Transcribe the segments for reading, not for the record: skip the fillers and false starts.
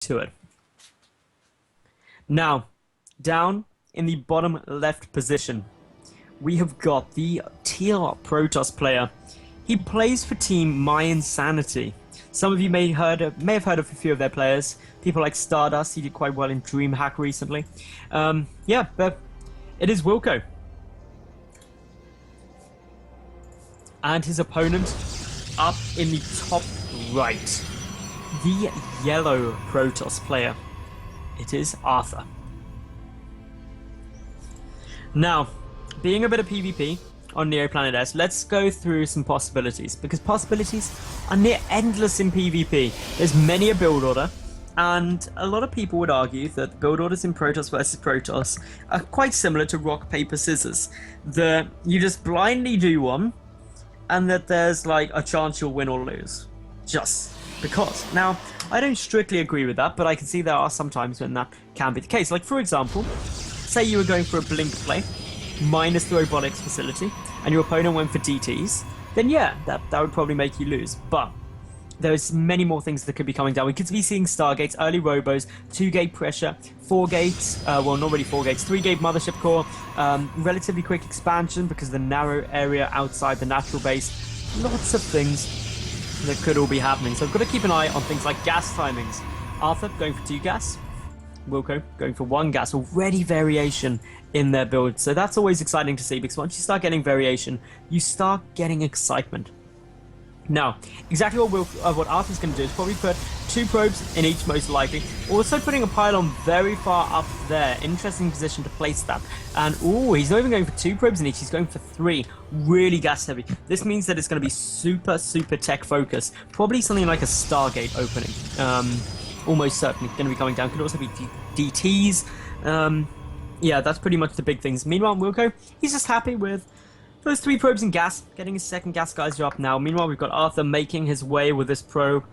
to it. Now, down in the bottom left position, we have got the teal Protoss player. He plays for Team My Insanity. Some of you may have heard of a few of their players. People like Stardust, he did quite well in DreamHack recently. Yeah, but it is Wilko. And his opponent up in the top right, the yellow Protoss player. It is Arthur. Now, being a bit of PvP on Neoplanet S, let's go through some possibilities, because possibilities are near endless in PvP. There's many a build order, and a lot of people would argue that build orders in Protoss versus Protoss are quite similar to rock, paper, scissors. That you just blindly do one, and that there's like a chance you'll win or lose. Just because. Now, I don't strictly agree with that, but I can see there are some times when that can be the case. Like, for example, say you were going for a blink play, minus the robotics facility, and your opponent went for DTs, then yeah, that would probably make you lose. But there's many more things that could be coming down. We could be seeing Stargates, early robos, 2-gate pressure, 4 gates, well, not really 4 gates, 3-gate mothership core, relatively quick expansion because of the narrow area outside the natural base. Lots of things that could all be happening. So I've got to keep an eye on things like gas timings. Arthur going for 2 gas, Wilko going for 1 gas, already variation in their build. So that's always exciting to see, because once you start getting variation, you start getting excitement. Now, exactly what Arthur's going to do is probably put 2 probes in each, most likely. Also putting a pylon very far up there. Interesting position to place that. And, ooh, he's not even going for 2 probes in each, he's going for 3. Really gas heavy. This means that it's going to be super, super tech focused. Probably something like a Stargate opening. Almost certainly going to be coming down. Could also be DTs. Yeah, that's pretty much the big things. Meanwhile, Wilko, he's just happy with those 3 probes in gas, getting his second gas geyser up now. Meanwhile, we've got Arthur making his way with this probe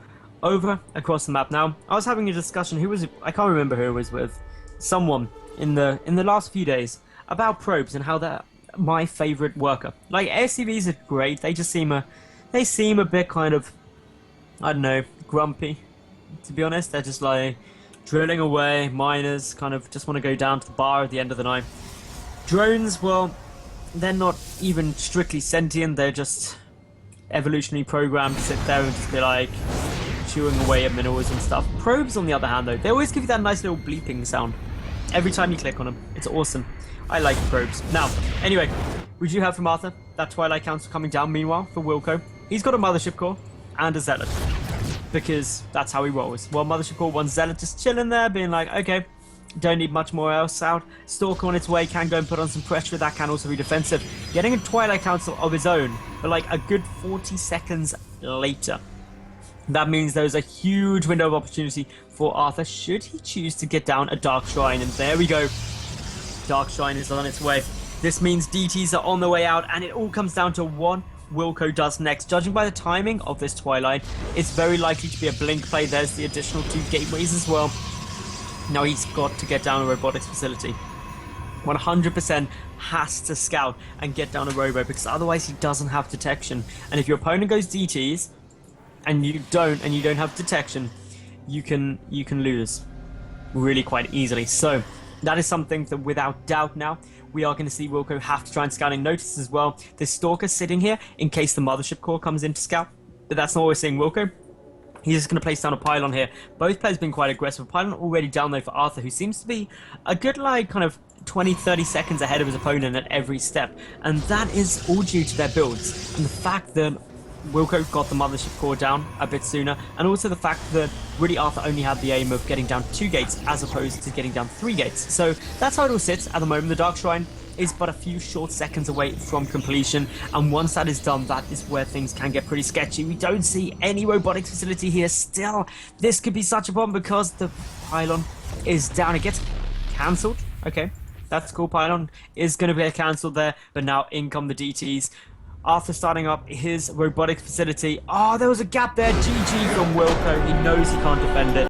over across the map. Now, I was having a discussion, I can't remember who it was with, someone in the last few days, about probes and how they're my favorite worker. Like, SCVs are great, they seem a bit kind of, I don't know, grumpy, to be honest. They're just like drilling away, miners kind of just want to go down to the bar at the end of the night. Drones, well, they're not even strictly sentient, they're just evolutionary programmed to sit there and just be like chewing away at minerals and stuff. Probes, on the other hand, though, they always give you that nice little bleeping sound every time you click on them. It's awesome. I like probes. Now, anyway, we do have from Arthur that Twilight Council coming down. Meanwhile, for Wilko, he's got a Mothership Core and a Zealot, because that's how he rolls. Well, Mothership Core, 1 Zealot just chilling there, being like, okay, don't need much more else out. Stalker on its way, can go and put on some pressure. That can also be defensive. Getting a Twilight Council of his own, but like a good 40 seconds later. That means there's a huge window of opportunity for Arthur, should he choose to get down a Dark Shrine. And there we go. Dark Shrine is on its way. This means DTs are on the way out, and it all comes down to what Wilko does next. Judging by the timing of this Twilight, it's very likely to be a blink play. There's the additional 2 gateways as well. Now he's got to get down a robotics facility. 100% has to scout and get down a robo, because otherwise he doesn't have detection. And if your opponent goes DTs and you don't have detection, you can lose really quite easily. So that is something that without doubt now we are going to see Wilko have to try and scouting. Notice as well, this Stalker sitting here in case the Mothership Core comes in to scout. But that's not what we're seeing. Wilko, he's just going to place down a pylon here. Both players been quite aggressive. Pylon already down though for Arthur, who seems to be a good like kind of 20-30 seconds ahead of his opponent at every step. And that is all due to their builds. And the fact that Wilko got the Mothership Core down a bit sooner, and also the fact that really Arthur only had the aim of getting down 2 gates as opposed to getting down 3 gates. So that's how it all sits at the moment. The Dark Shrine is but a few short seconds away from completion, and once that is done, that is where things can get pretty sketchy. We don't see any robotics facility here still. This could be such a problem because the pylon is down. It gets cancelled. Okay, that's cool. Pylon is going to be cancelled there, but now in come the DTs. Arthur starting up his robotics facility. Oh, there was a gap there. GG from Wilko. He knows he can't defend it.